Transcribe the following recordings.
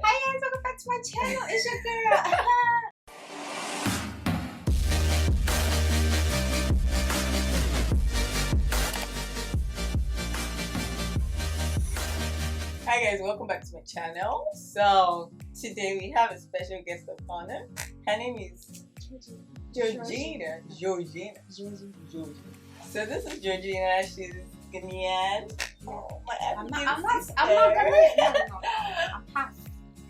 Hi guys, welcome back to my channel. It's your girl. Hi guys, welcome back to my channel. So today we have a special guest of honor. Her name is Georgina. So this is Georgina. She's Ghanaian. Oh, my I'm not African gonna. sister. I'm half.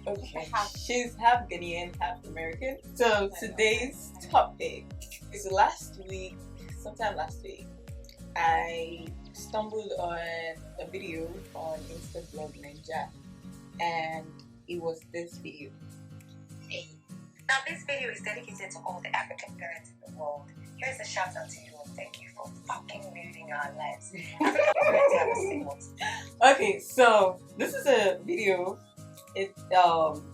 Okay, she's half Ghanaian, half American. So today's topic is sometime last week, I stumbled on a video on Instablog Ninja, and it was this video. Now this video is dedicated to all the African parents in the world. Here's a shout out to you and thank you for fucking ruining our lives. African parents have a signal. Okay, so this is a video. It's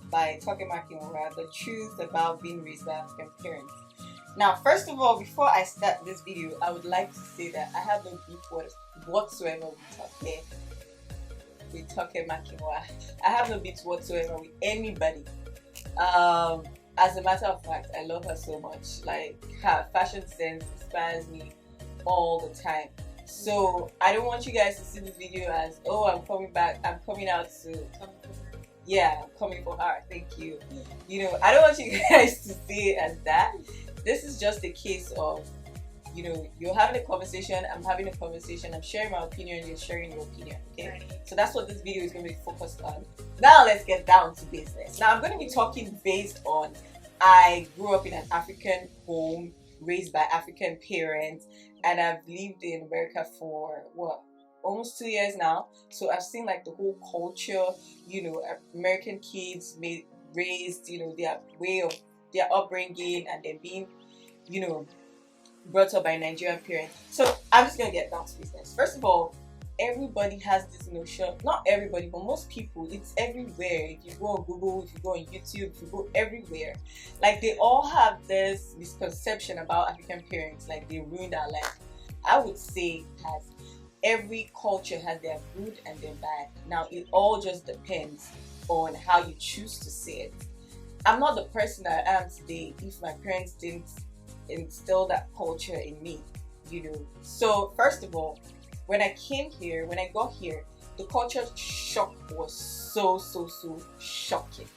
by Toke Makinwa, the truth about being raised by African parents. Now, first of all, before I start this video, I would like to say that I have no beef whatsoever with Toke Makinwa. I have no beef whatsoever with anybody. As a matter of fact, I love her so much. Like, her fashion sense inspires me all the time. So I don't want you guys to see this video as, oh, I'm coming back, I'm coming out to, yeah, I'm coming for her, thank you. You know, I don't want you guys to see it as that. This is just a case of, you know, you're having a conversation, I'm having a conversation, I'm sharing my opinion, you're sharing your opinion, okay? Right. So that's what this video is going to be focused on. Now let's get down to business. Now I'm going to be talking based on, I grew up in an African home, raised by African parents, and I've lived in America for, what, almost 2 years now. So I've seen like the whole culture, you know, American kids raised, you know, their way of their upbringing and then being, you know, brought up by Nigerian parents. So I'm just gonna get down to business. First of all, everybody has this notion, not everybody, but most people, it's everywhere. If you go on Google, if you go on YouTube, if you go everywhere, like they all have this misconception about African parents, like they ruined our life. I would say as every culture has their good and their bad. Now it all just depends on how you choose to see it. I'm not the person I am today if my parents didn't instill that culture in me, you know. So first of all, when I got here, the culture shock was so shocking.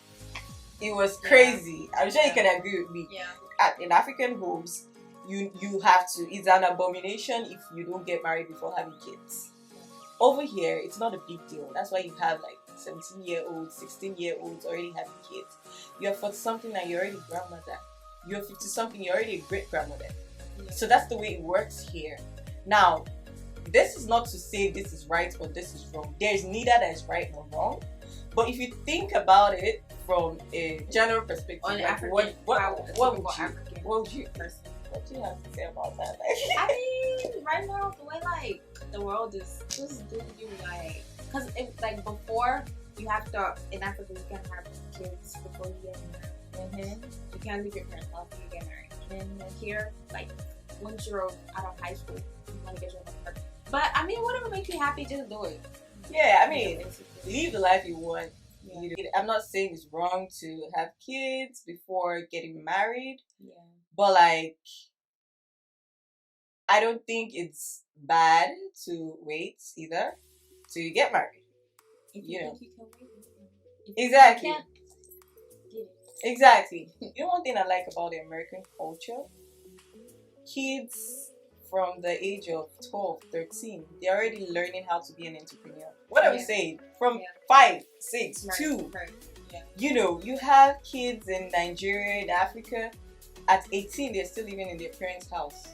It was crazy. I'm sure you can agree with me. Yeah. In African homes, you have to, it's an abomination if you don't get married before having kids. Over here, it's not a big deal. That's why you have like 17-year-olds, 16-year-olds already having kids. You're 40-something and you're already grandmother. You're 50-something, you're already a great grandmother. Yeah. So that's the way it works here. Now, this is not to say this is right or this is wrong. There's neither that is right nor wrong. But if you think about it from a general perspective, On like African, what would you person? what do you have to say about that? I mean, right now the way like the world is just doing you like, cause it's like before you have to in Africa you can't have kids before you get married. You can't leave your parents' house before you get married. And then here, like once you're out of high school, you want to get your own person. But I mean, whatever makes you happy, just do it. Yeah, I mean, Basically. live the life you want. Yeah. You know, I'm not saying it's wrong to have kids before getting married, Yeah. but like, I don't think it's bad to wait either to get married. If You know. think you can wait, if you Exactly. can't, get it. Exactly. You know one thing I like about the American culture? Kids from the age of 12, 13, they're already learning how to be an entrepreneur. What are we Yeah. saying? From Yeah. 5, 6, Right, 2. right. Yeah. You know, you have kids in Nigeria, in Africa, at 18, they're still living in their parents' house.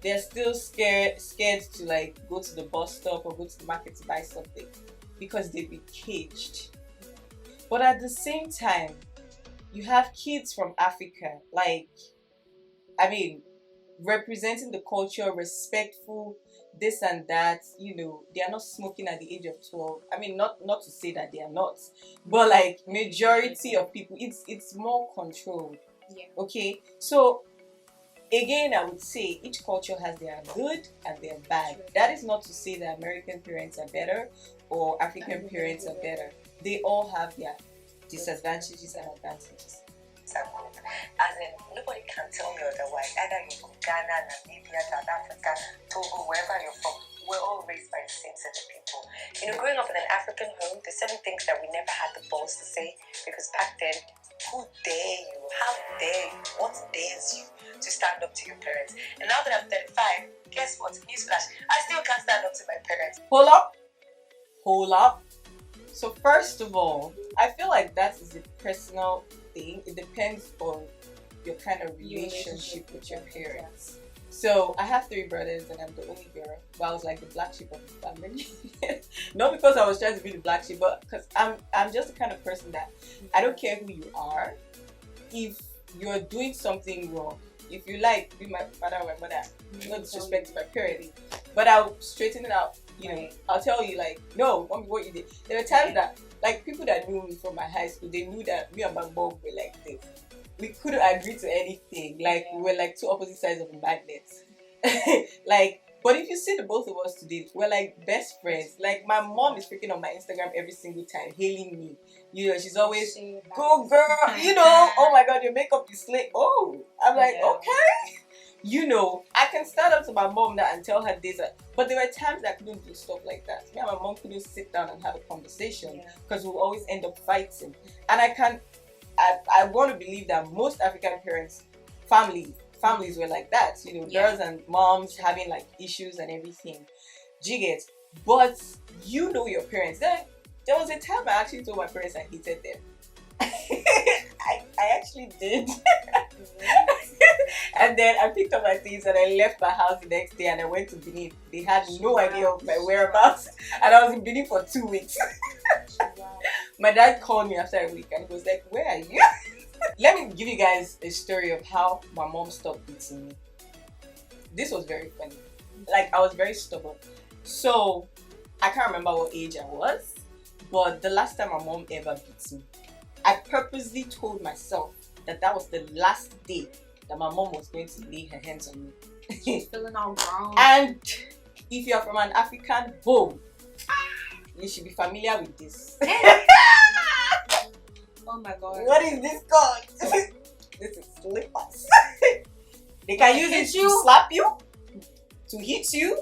They're still scared to like go to the bus stop or go to the market to buy something because they've been caged. But at the same time, you have kids from Africa, like, I mean, representing the culture, respectful, this and that, you know, they are not smoking at the age of 12. I mean, not to say that they are not, but like majority of people, it's more controlled. Yeah. Okay, so again, I would say each culture has their good and their bad. Sure. That is not to say that American parents are better or African parents are better. They all have their disadvantages and advantages. As in, nobody can tell me otherwise. Either you're from Ghana, Namibia, South Africa, Togo, wherever you're from, we're all raised by the same set of people. You know, growing up in an African home, there's certain things that we never had the balls to say, because back then, who dare you? How dare you? What dares you to stand up to your parents? And now that I'm 35, guess what? Newsflash, I still can't stand up to my parents. Hold up. So first of all, I feel like that is a personal thing. It depends on your kind of relationship with your parents. So I have 3 brothers and I'm the only girl, but I was like the black sheep of the family. Not because I was trying to be the black sheep, but because I'm just the kind of person that I don't care who you are. If you're doing something wrong, if you like be my father or my mother, no disrespect to my parents, but I'll straighten it out. You know, I'll tell you like, no, mommy, what you did. There were times that like people that knew me from my high school, they knew that me and my mom were like this. We couldn't agree to anything. Like we were like 2 opposite sides of a magnet. Like, but if you see the both of us today, we're like best friends. Like my mom is freaking on my Instagram every single time, hailing me. You know, she's always go girl. You know, oh my god, your makeup is slick. Oh, I'm like okay. You know, I can stand up to my mom now and tell her this, but there were times I couldn't do stuff like that. Me and my mom couldn't sit down and have a conversation because we'll always end up fighting. And I want to believe that most African parents, families were like that. You know, girls and moms having like issues and everything. Do you get? But you know your parents. There was a time I actually told my parents I hated them. I actually did. And then I picked up my things and I left my house the next day and I went to Benin. They had no idea of my whereabouts and I was in Benin for 2 weeks. My dad called me after a week and he was like, where are you? Let me give you guys a story of how my mom stopped beating me. This was very funny. Like I was very stubborn. So I can't remember what age I was, but the last time my mom ever beat me, I purposely told myself that was the last day that my mom was going to lay her hands on me. She's feeling all grown. And if you're from an African home, you should be familiar with this. Oh my god. What is this called? This is slippers. They can use it to slap you, to hit you,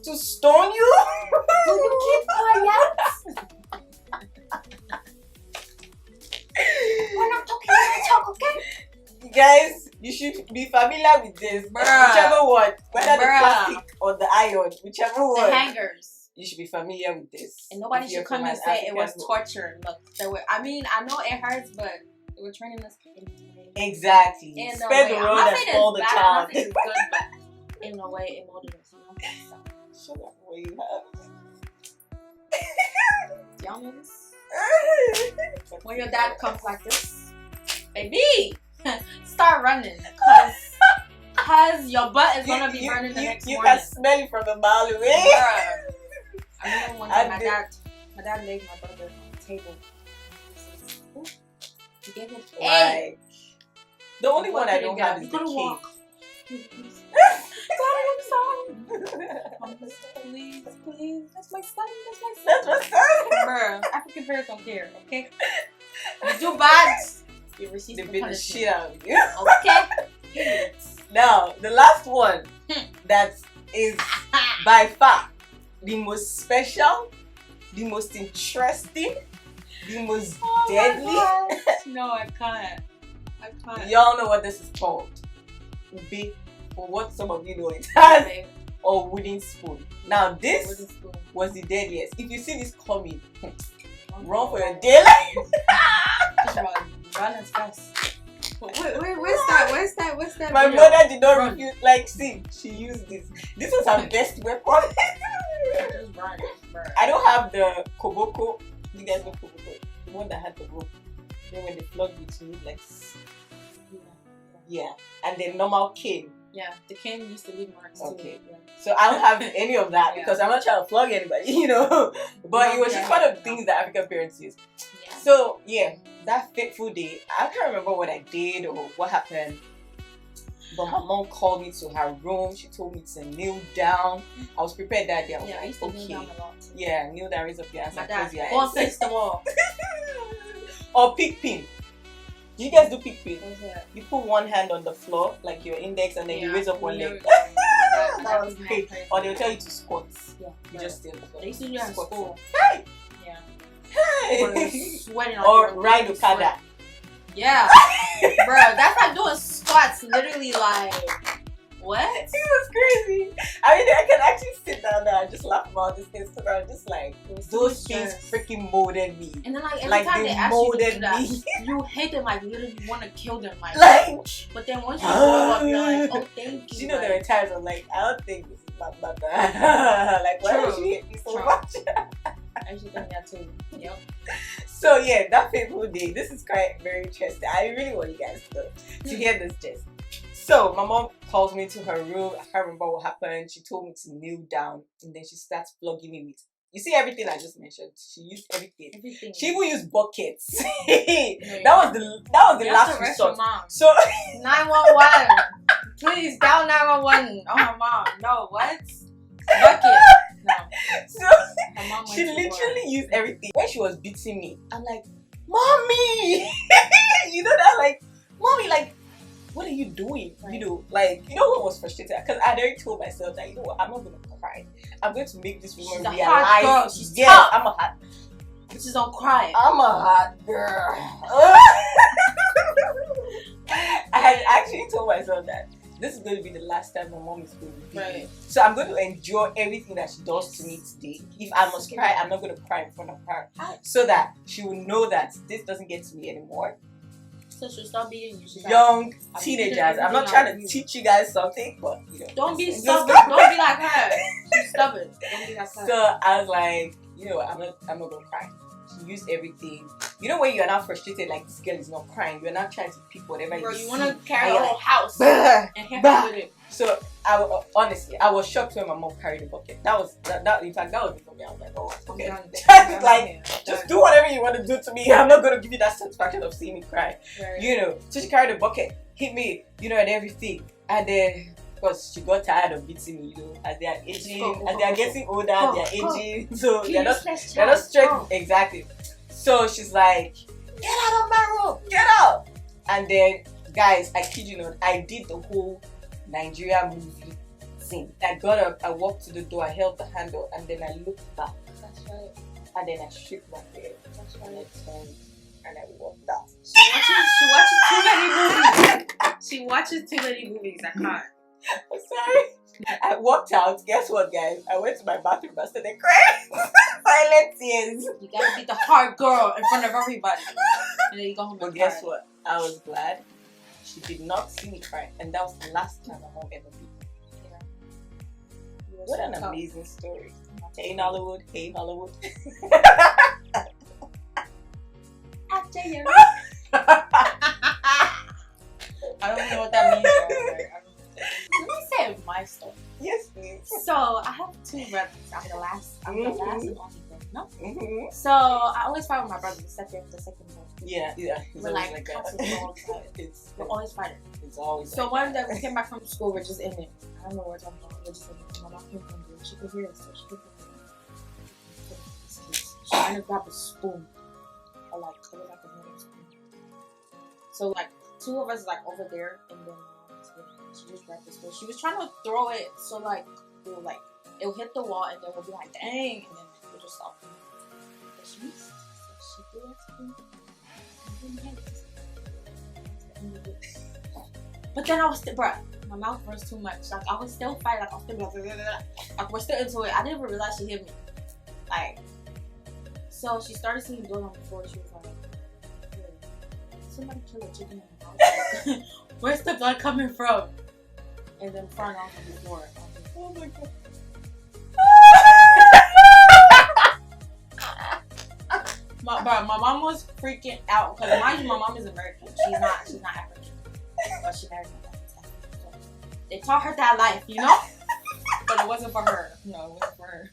to stone you. Will you keep quiet? We're not talking talk, okay? Guys, you should be familiar with this. Whichever one, whether the plastic or the iron, whichever one. The hangers. You should be familiar with this. And nobody should come and say it was torture. Look, I mean, I know it hurts, but they were training us. Exactly. Spare the road and spoil the child. It's good, but in a way, it molded us. Shut up, what you have. Youngins. When your dad comes like this, baby, start running, cause your butt is gonna be burning the next morning. You can smell it from a mile away. I remember one time my dad laid my brother on the table. He gave him like, the only one I don't have is the cake. Please, that's my son. That's my son. Bruh, African parents don't care, okay? You do bad, you receive the punishment. Shit out of you. Okay? Now, the last one that is by far the most special, the most interesting, the most deadly. No, I can't. Y'all know what this is called. Ube, for what some of you know it as, or wooden spoon. Now this was the deadliest. If you see this coming, run for your dear life. Just run as fast. Where's that? My mother did not refuse. Like, see, she used this. This was her best weapon. Just run, bro. I don't have the koboko. You guys know koboko, the one that had the rope. Then when they flogged it, you need like, yeah, and the normal cane. Yeah, the cane used to leave marks too. Okay. Yeah. So I don't have any of that because I'm not trying to flog anybody, you know. But it was just one of the things that African parents use. Yeah. So yeah, that fateful day, I can't remember what I did or what happened. But my mom called me to her room. She told me to kneel down. I was prepared that day. I was like, I used to kneel down a lot. Yeah, kneel down, raise up your hands. My dad, go face the wall. Or pick pin. Do you guys do pick pin? What's that? You put one hand on the floor, like your index, and then you raise up one leg. That was great. crazy. Or they'll tell you to squat. Yeah. You just stay on the floor. They used to do that in Squat. school. Hey! Yeah. Hey! Sweating on Or your ride sweat. Okada. Yeah. Bro, that's like doing squats literally like what? It was crazy. I mean, I can actually sit down there and just laugh about these things because I was just like, those things freaking molded me. And then like every time they ask you to do that, you hate them, like literally want to kill them, like. But then once you grow up, you're like, oh, thank you. You know, there were times I'm like, I don't think this is my mother. Like, why does she hate me so much? I should think that too. Yep. So yeah, that fateful day. This is quite very interesting. I really want you guys to hear this gist. So my mom calls me to her room. I can't remember what happened. She told me to kneel down, and then she starts flogging me with. You see everything I just mentioned. She used everything. She even used buckets. that was the last resort. So 911. Please dial 911. Oh my mom. No, what? Bucket. No. So she literally used everything. When she was beating me, I'm like, Mommy! You know that, like, Mommy, like, what are you doing? Right. You know, like, you know what was frustrating? Because I already told myself that, you know what, I'm not going to cry. I'm going to make this woman realize. Hard girl. She's tough. I'm a hard. Bitches don't cry. I'm a hard girl. I had actually told myself that this is going to be the last time my mom is going to be. Right. So I'm going to enjoy everything that she does to me today. If I must cry, I'm not going to cry in front of her. So that she will know that this doesn't get to me anymore. So she'll stop beating you. Young teenagers. I'm not trying to teach you guys something, but you know. Don't be stubborn. Don't be like her. She's stubborn. Don't be like her. So I was like, you know, I'm not gonna cry. She used everything. You know when you're not frustrated, like this girl is not crying, you're not trying to pick whatever Bro, you see. want to carry the whole house and hit her with it. So honestly, I was shocked when my mom carried the bucket. That in fact that was it for me. I was like, oh, okay. Like, just do whatever you want to do to me. I'm not gonna give you that satisfaction of seeing me cry. Right. You know. So she carried the bucket, hit me, you know, and everything. And then because she got tired of beating me, you know, as they are aging, as they are getting older, they are aging. So they're not straight. Exactly. So she's like, get out of my room, get out. And then, guys, I kid you not, I did the whole Nigeria movie scene. I got up, I walked to the door, I held the handle, and then I looked back. That's right. And then I shook my head. That's right. And I turned and I walked out. She watches too many movies. She watches too many movies. I can't. I'm sorry. I walked out. Guess what, guys? I went to my bathroom. I started crying. Silent tears. You gotta be the hard girl in front of everybody. And then you go home. But guess what? I was glad she did not see me cry, and that was the last time my mom ever beat me. Yeah. What an amazing story. Hey Hollywood. Hey Hollywood. I don't know what that means. Let me say my story. Yes, please. So I have two brothers. I'm the last and only brother. No. Mm-hmm. So I always fight with my brother. The second one. Yeah. We're like we're always fighting. It's always. So one day we came back from school. We're just in it. I don't know what we're talking about. We're just in it. My mom came from there. She could hear us, so she could. She tried to grab a spoon, or like it was like a middle spoon. So like two of us like over there, and then she just grabbed the spoon. She was trying to throw it so like it'll hit the wall, and then we'll be like dang, and then we'll just stop. But she missed. So she threw that spoon. But then I was still, bruh, my mouth burst too much. Like I was still fighting. Like I was still like we're still into it. I didn't even realize she hit me. Like. So she started seeing blood on the floor. She was like, somebody killed a chicken in the house. Where's the blood coming from? And then falling off on the floor. Oh my god. My mom was freaking out. Because mind you, my mom is American. She's not African. But she's American. So they taught her that life, you know? But it wasn't for her. No, it wasn't for her.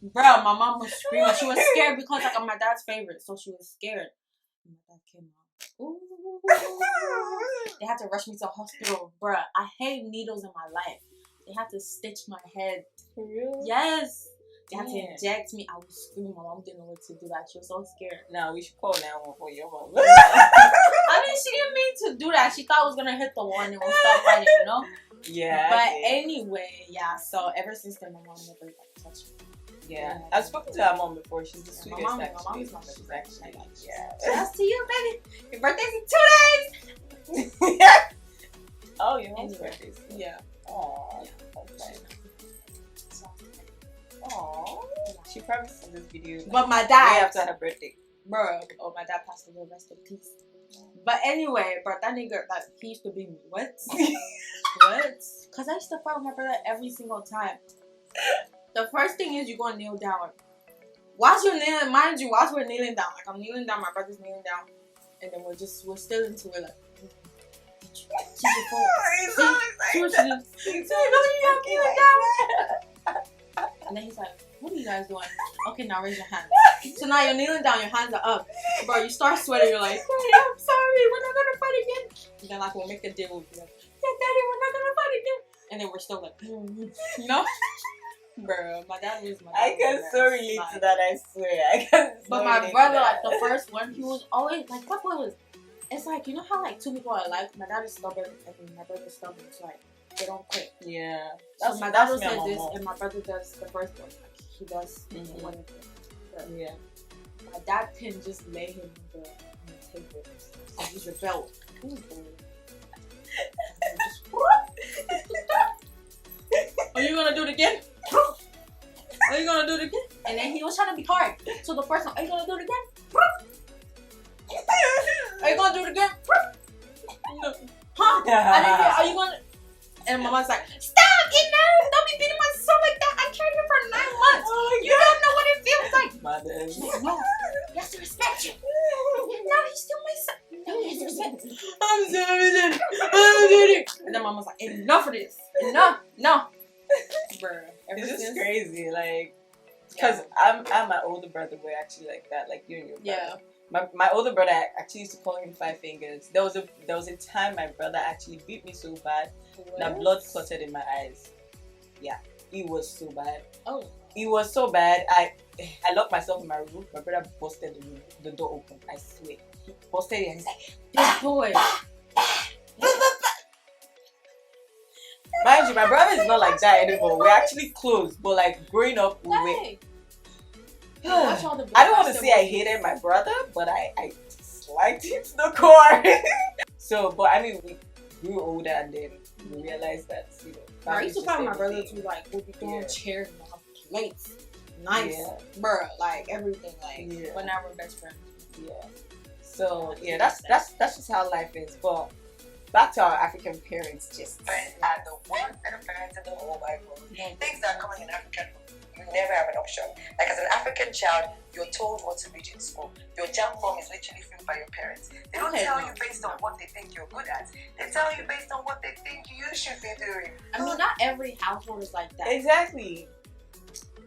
Bro, my mom was screaming. She was scared because like I'm my dad's favorite, so she was scared. And my dad came out. Ooh. They had to rush me to the hospital. Bro, I hate needles in my life. They had to stitch my head. For real? Yes. They had to inject me. I was screaming. My mom didn't know what to do. That she was so scared. Now we should call 911 for your mom. I mean, she didn't mean to do that. She thought I was gonna hit the wall and it would stop fighting, you know. Yeah. But anyway, yeah. So ever since then, my mom never like touched me. Yeah, I've spoken to her mom before. She's the sweetest. My mom is my best friend. Yeah. Shouts to you, baby. Your birthday's in 2 days. Oh, your mom's birthday. Yeah. Aww. Yeah. Okay. Aww. She promised in this video. But my Way dad, after her birthday. bro. Oh, my dad passed away. Rest in peace. But anyway, bro, that nigga, like, he used to be me. What? What? Cause I used to fight with my brother every single time. The first thing is you gonna kneel down. Whilst you're kneeling, mind you, whilst we're kneeling down, like I'm kneeling down, my brother's kneeling down, and then we're still into it, like. She's your phone. He's always like And then he's like, what are you guys doing? Okay, now raise your hands. So now you're kneeling down, your hands are up. Bro, you start sweating, you're like, Daddy, I'm sorry, we're not gonna fight again. And then like we'll make a deal with you. Like, yeah, Daddy, we're not gonna fight again. And then we're still like, you know? Bro, my dad was my dad. I can so relate to that, I swear. I can But my brother, like the first one, he was always like, what was? It's like, you know how like two people are like, my dad is stubborn and my brother is stubborn. It's like, they don't quit. Yeah. So my dad will say this and my brother does the first one. Like, he does one of them. Yeah. My dad can just lay him on the table. So he's rebelled. Are you gonna do it again? Are you gonna do it again? And then he was trying to be hard. So the first one, are you gonna do it again? Are you gonna do it again? No. Huh? And then, are you gonna? And my mom's like, stop it now! Don't be beating my son like that. I carried him for 9 months. Oh, you don't know what it feels like. Mother. No, he has to respect you. No, he's still my son. No, he has to respect you. I'm sorry. And then mom was like, enough of this. Enough. No. Bruh. It's just crazy, like, because I'm my older brother were actually like that, like you and your brother. Yeah. My older brother, I actually used to call him Five Fingers. There was a time my brother actually beat me so bad that blood clotted in my eyes. Yeah, it was so bad. Oh. It was so bad. I locked myself in my room. My brother busted the door open. I swear, he busted it and he's like, Big boy. mind you, my brother is not like that anymore. We're actually close, but like growing up, we were. I don't want to say I hated my brother, but I disliked him to the core. So, but I mean, we grew older and then we realized that, you know. I used to find my brother too, like, we'll be throwing chairs and plates, knives, bruh, like everything, like, but now we're best friends. Yeah. So, yeah, that's just how life is. But back to our African parents, just. Parents are the worst set of parents in the whole wide world. Things that are common in African. You never have an option. Like as an African child, you're told what to read in school. Your jam form is literally filled by your parents. They don't tell you based on what they think you're good at. They tell you based on what they think you should be doing. I mean, not every household is like that. Exactly.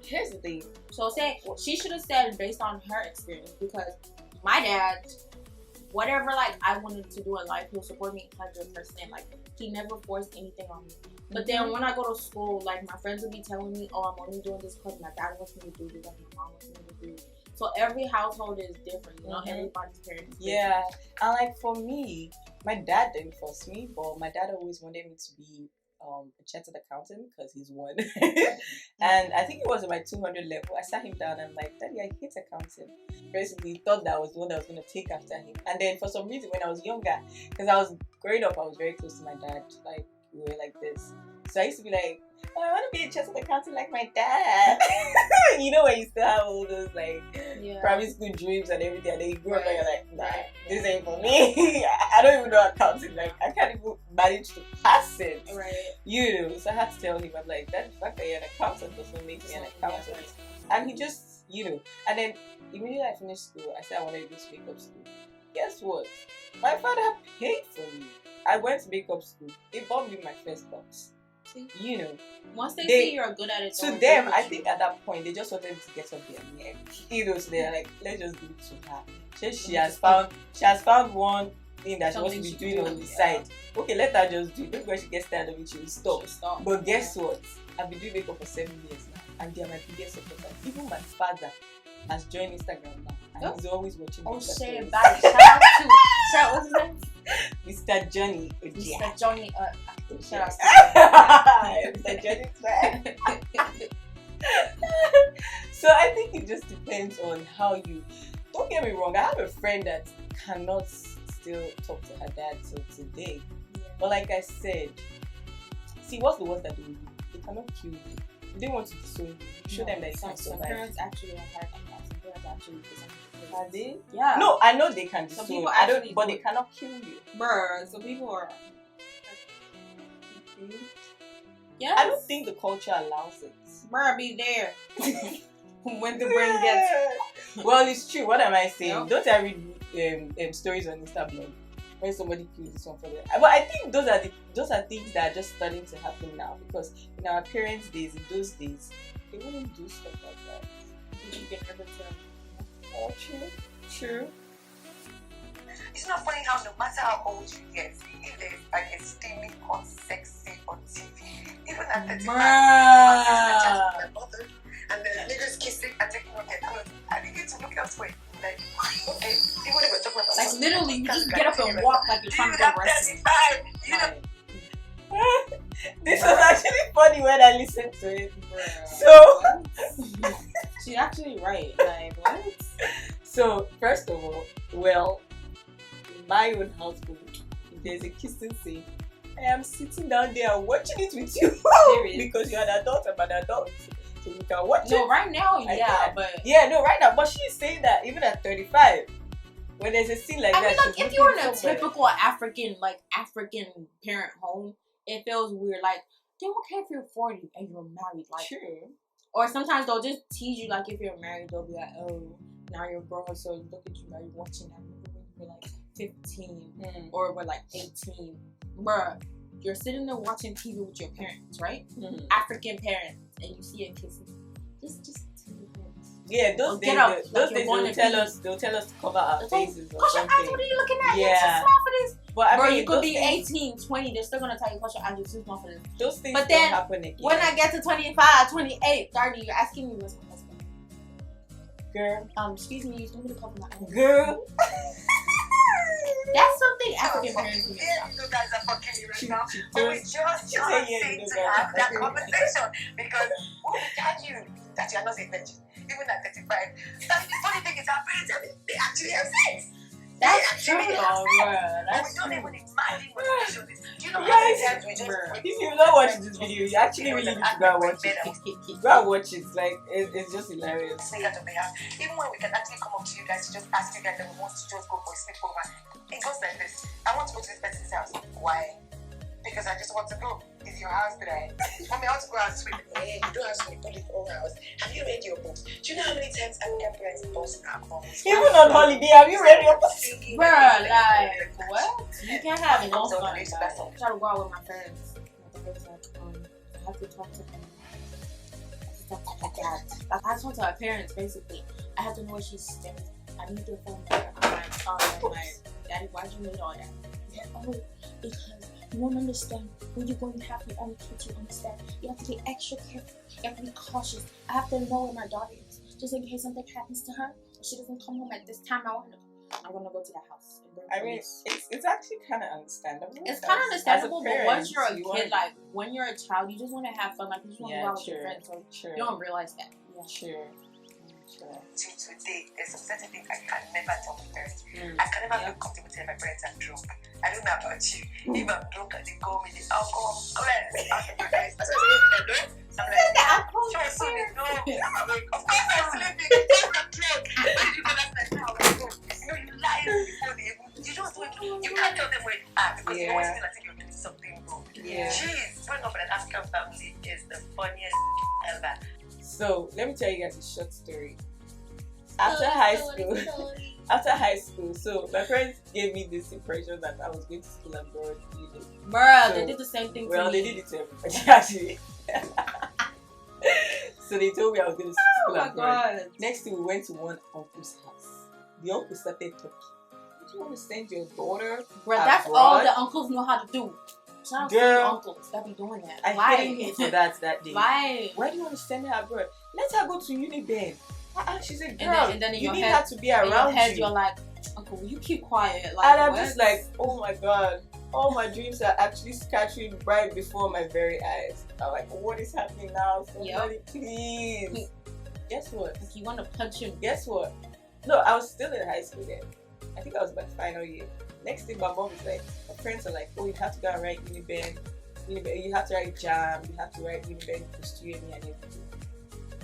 Here's the thing. So say she should have said based on her experience, because my dad, whatever like I wanted to do in life, he'll support me 100%. Like he never forced anything on me. But then when I go to school, like my friends will be telling me, "Oh, I'm only doing this because my dad wants me to do this, and my mom wants me to do." So every household is different, you know. Everybody's parents. Yeah, and like for me, my dad didn't force me, but my dad always wanted me to be a chartered accountant because he's one. And I think it was at my 200 level. I sat him down and I'm like, Daddy, I hate accounting. Basically, he thought that I was the one that was going to take after him. And then for some reason, when I was younger, because I was growing up, I was very close to my dad. Like, we were like this. So I used to be like, oh, I want to be a chartered accountant like my dad. You know, when you still have all those like primary school dreams and everything, and then you grow up and you're like, nah, this ain't for me. I don't even know accounting. Like, I can't even manage to pass it. Right. You know, so I had to tell him, I'm like, that fact that you're an accountant doesn't make me an accountant. And he just, you know, and then immediately I finished school, I said I wanted to do makeup school. Guess what? My father paid for me. I went to makeup school. They bought me my first box. See? You know. Once they see you're good at it. To them, I think at that point, they just wanted to get up their neck. You know, so they're like, let's just give it to her. She has found one thing that she wants to be doing on the side. Okay, let her just do it. Maybe when she gets tired of it, she will stop. But guess what? I've been doing makeup for 7 years now. and they are my biggest supporters. Even my father has joined Instagram now, and he's always watching. Oh, Insta shit, stories. bye. Shout out to what's his name? Mr. Johnny. Mr. Johnny. Shout out to Mr. Johnny. So I think it just depends on how you. Don't get me wrong. I have a friend that cannot still talk to her dad till today. Yeah. But like I said, see, what's the worst that they will do? They cannot kill you. If they want to disown you, show them that you can't some survive. parents actually have had that. Some parents actually disown you. Are they? Yeah. No, I know they can disown. people I don't, actually but do they it. cannot kill you. Bruh, so people are. Yeah. I don't think the culture allows it. Bruh, be there. When the brain gets. Well, it's true. What am I saying? Yep. Don't I read stories on Instagram when somebody kills this one for them? But I think those are things that are just starting to happen now, because in our parents' days, in those days, they wouldn't do stuff like that. You can never tell. Oh, true. It's not funny how no matter how old you get, if there's like a steamy hot sexy on TV, even at 35, my mother, and the niggas kissing and taking off their clothes, I begin to look elsewhere. Like, okay, even if we're talking about Like literally, you just get up and walk like you're trying to go wrestling. 35, you know. This was actually funny when I listened to it. Bruh. So She's actually right. Like what? So first of all, well, in my own household, if there's a kissing scene, I am sitting down there and watching it with you. Serious? Because you're an adult, I'm an adult. So we can watch No, it. right now, I yeah, can. but Yeah, no, right now. But she's saying that even at 35, when there's a scene like I that, mean, like she's if you're in looking a somewhere. typical African parent home, it feels weird. Like they don't care if you're 40 and you're married. Like, True. or sometimes they'll just tease you. Like if you're married, they'll be like, "Oh, now you're grown, so look at you now. You're watching that movie when you were like 15 or we're like 18, bruh." You're sitting there watching TV with your parents, right? African parents, and you see a kissing. Just tell your parents. Yeah, those Or days, get up, those like you're days going they'll tell us to cover our It's like, faces or close your eyes, something. what are you looking at? Yeah. You're too small for this. But I Bro, mean, you could those be things, 18, 20, they're still gonna tell you, close your eyes, you're too small for this. those things But don't then, happen again. When I get to 25, 28, 30, you're asking me what's my husband. Girl. Excuse me, you told me to cover my eyes. Girl. That's something African parents do. Yeah, you guys are fucking me right now. She But we does. just She can't said, yeah, seem you to know have that. that conversation because who will tell you that you're not a virgin? Even at 35. And the funny thing is, our parents, they actually have sex. That's true, They actually though, have sex. bruh. And That's we don't true. even imagine what the issue is. Do you know how Yes, many times we just bruh. If you've not watched this video, you actually really need to go and watch it. Go and watch it. Like, it's just hilarious. sneak out of the house. Even when we can actually come up to you guys to just ask you guys that we want to just go for a sleepover, it goes like this. I want to go to this person's house. Why? Because I just want to go. Is your house today? Mommy, I want to go out sweep. Hey, you don't have to sweep the whole house. Have you read your books? Do you know how many times African parents bust alcohol? Even on holiday, have you read your books? Bruh, like, what? You can't have no So fun. the next Like, person. I try to go out with my friends. My friends like, I have to talk to them. I have to talk to my dad. Like, I talk to her parents, basically. I have to know where she's staying. I need their phone number. I'm like, Daddy, why'd you need all that? He's like, oh, because you won't understand. When you're going to have your own kids, you understand. You have to be extra careful. You have to be cautious. I have to know where my daughter is. Just in case something happens to her, or she doesn't come home at this time, I'm gonna go to the house. And bring I mean, police. it's actually kind of understandable. It's kind of As a understandable, but parent, once you're a you kid, want- like when you're a child, you just want to have fun. Like you just want to go out with your friends, so Sure. you don't realize that. Yeah. Sure. Till today, there's some certain things I can never tell my parents. Mm. I can never feel comfortable telling my parents I'm drunk. I don't know about you. If I'm drunk and they call me the alcohol, I'm like, that's what I'm like, sure, so they know. I'm like, of course I'm sleeping. Of course I'm drunk. Why did you go last night? No, I'm drunk. You know, you lie before they even. You just wait. You can't tell them when because you always feel like you're doing something wrong. Yeah. Jeez, growing up in an African family is the funniest ever. So let me tell you guys a short story. After high school, so my friends gave me this impression that I was going to school abroad. Bruh, So- they did the same thing to Well, me. they did it to everybody actually. So they told me I was going to Oh school my abroad. god. Next thing, we went to one uncle's house. The uncle started talking. Do you want to send your daughter? Bruh, that's all abroad? the uncles know how to do. Shout out to your uncles that be doing that. I hated him for that day. Why? Why do you want to send her abroad? Let her go to Uniben. She's a girl. And then in you your need head, her to be around in your head, you. you're like, Uncle, will you keep quiet? Like, and I'm what? just like, oh my god, all my dreams are actually scattering right before my very eyes. I'm like, what is happening now? Somebody, please. Guess what? If you want to punch him. Guess what? No, I was still in high school then. I think I was my final year. Next thing, my mom was like, my friends are like, oh, you have to go and write Uniben. You have to write JAM. You have to write Uniben Christian and everything.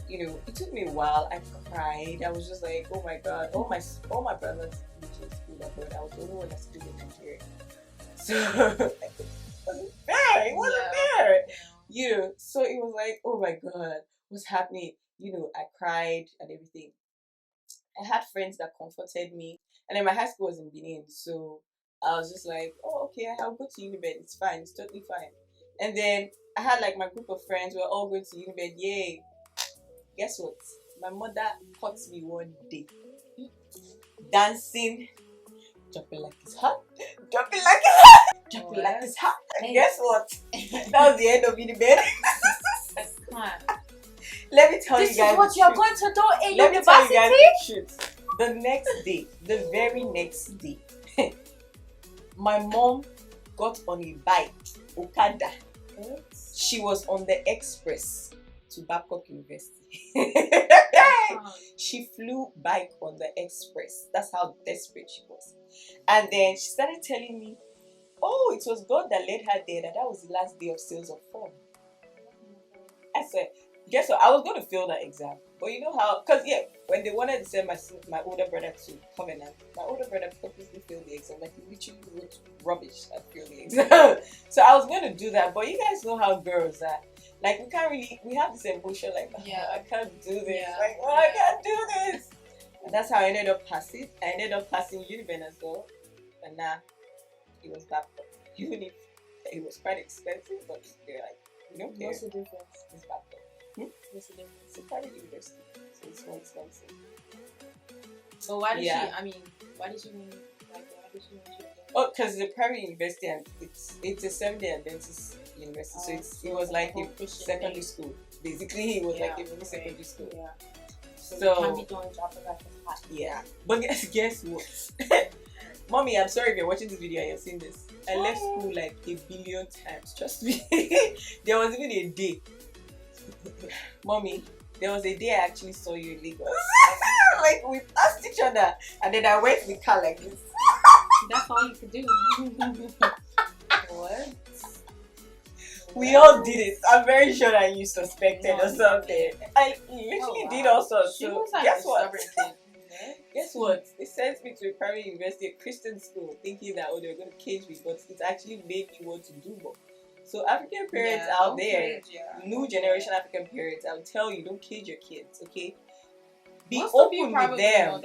You know, it took me a while. I cried. I was just like, oh my god, all my brothers in school abroad. I was the only one that's still in Nigeria. So it wasn't fair. It wasn't fair. You know, so it was like, oh my god, what's happening? You know, I cried and everything. I had friends that comforted me, and then my high school was in Benin, so I was just like, oh, okay, I'll go to Uniben. It's fine. It's totally fine. And then I had like my group of friends. We were all going to Uniben. Yay! Guess what? My mother caught me one day dancing, jumping like it's hot, jumping like it's hot, jumping like it's hot. And guess what? That was the end of Uniben. Let me tell you guys. This is what you're going to do in Let university? me tell you guys the truth. The next day, the very next day, my mom got on a bike, Okada. She was on the express to Babcock University. She flew bike on the express. That's how desperate she was. And then she started telling me, oh, it was God that led her there, that was the last day of sales of form. I said, guess what? I was going to fail that exam. But you know how, because when they wanted to send my older brother to Covenant, my older brother purposely failed the exam. Like, he literally wrote rubbish and failed the exam. So I was going to do that. But you guys know how girls are. Like, we have this emotion, like, I can't do this. Yeah. Like, I can't do this. And that's how I ended up passing. I ended up passing Uniben as well. And now, it was Babcock. Even if it was quite expensive, but they're like, you don't care. What's the difference? It's Babcock. What's the difference? It's a private university, so it's more expensive. So why did she want you Oh, because it's a private university and it's a 7-day Adventist university, so it was like a secondary school. Basically, it was like a mini secondary school. Yeah. So So you can't be doing job for that hot. yeah, but guess what? Mommy, I'm sorry if you're watching this video and you're seeing this. I left school like a billion times. Trust me. There was even a day. Mommy, there was a day I actually saw you in Lagos. Like, we passed each other, and then I went in the car like this. That's all you could do. What? We all did it. I'm very sure that you suspected or something. I literally did also. So Like guess what? Guess what? They sent me to a private university, a Christian school, thinking that they were going to cage me, but it actually made me want to do more. So African parents out there, new generation African parents, I'll tell you, don't cage your kids, okay? Be open with them.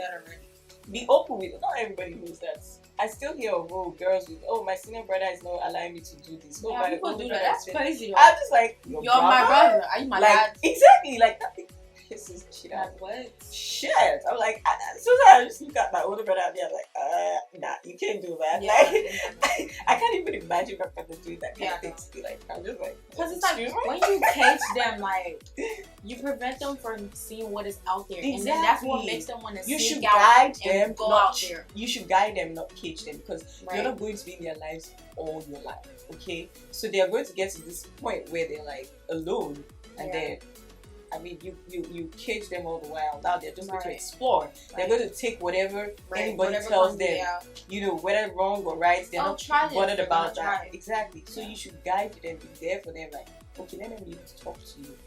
Be open with. Not everybody knows that. I still hear of girls with, my senior brother is not allowing me to do this. People do that. That's crazy. I'm just like, you're my brother. Are you my dad? Exactly, like that thing pisses shit out. What? Shit. I'm like, sometimes I just look at my older brother and I'm like, nah, you can't do that. Yeah, like, I can't even imagine my brother doing that kind of thing to be like, I'm just like, because it's like when you cage them, like you prevent them from seeing what is out there, and then that's what makes them want to seek out and go out there. You should guide them, not cage them, because you're not going to be in their lives all your life. Okay, so they are going to get to this point where they're like alone, and then. I mean, you cage them all the while. Now they're just going to explore. They're going to take whatever anybody tells them. You know, whether wrong or right, they're not bothered about that. Exactly. So you should guide them, be there for them. Like, okay, let them be able to talk to you.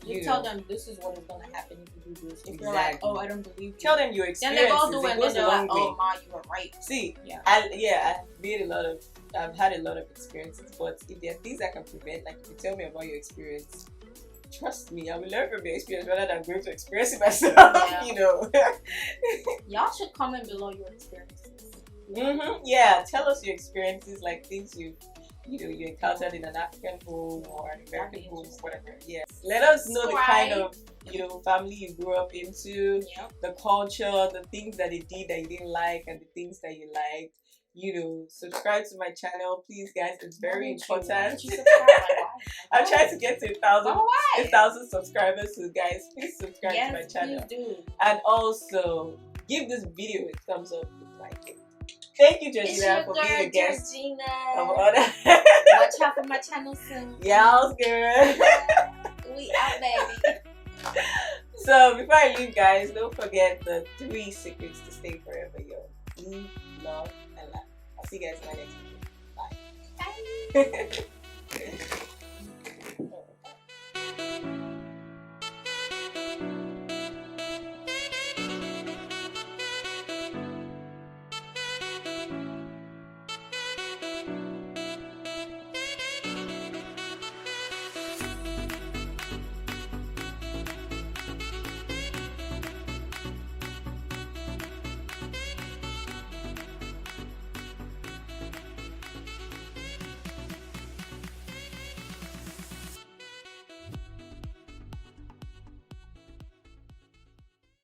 You tell them this is what is going to happen if you do this. If you're like, I don't believe you. Tell them your experiences. Then they go do it, and then they're like, Ma, you were right. See, I've had a lot of experiences, but if there are things I can prevent, like if you tell me about your experience, trust me, I will learn from your experience rather than going to experience it myself. Yeah. You know. Y'all should comment below your experiences. Yeah, tell us your experiences, like things you encountered in an African home or an American home, whatever. Yeah. Let us know the kind of family you grew up into, the culture, the things that they did that you didn't like, and the things that you liked. subscribe to my channel, please, guys. It's very important. Why don't you subscribe? Like, why? I'm trying to get to Why? 1,000 subscribers, so guys, please subscribe to my channel. Please do. And also give this video a thumbs up if you like it. Thank you, Georgina, for being a guest of honor. Watch out for my channel soon. Y'all's good. We out, baby. So before I leave, guys, don't forget the 3 secrets to stay forever young. Live, love, and laugh. I'll see you guys in my next video. Bye. Bye.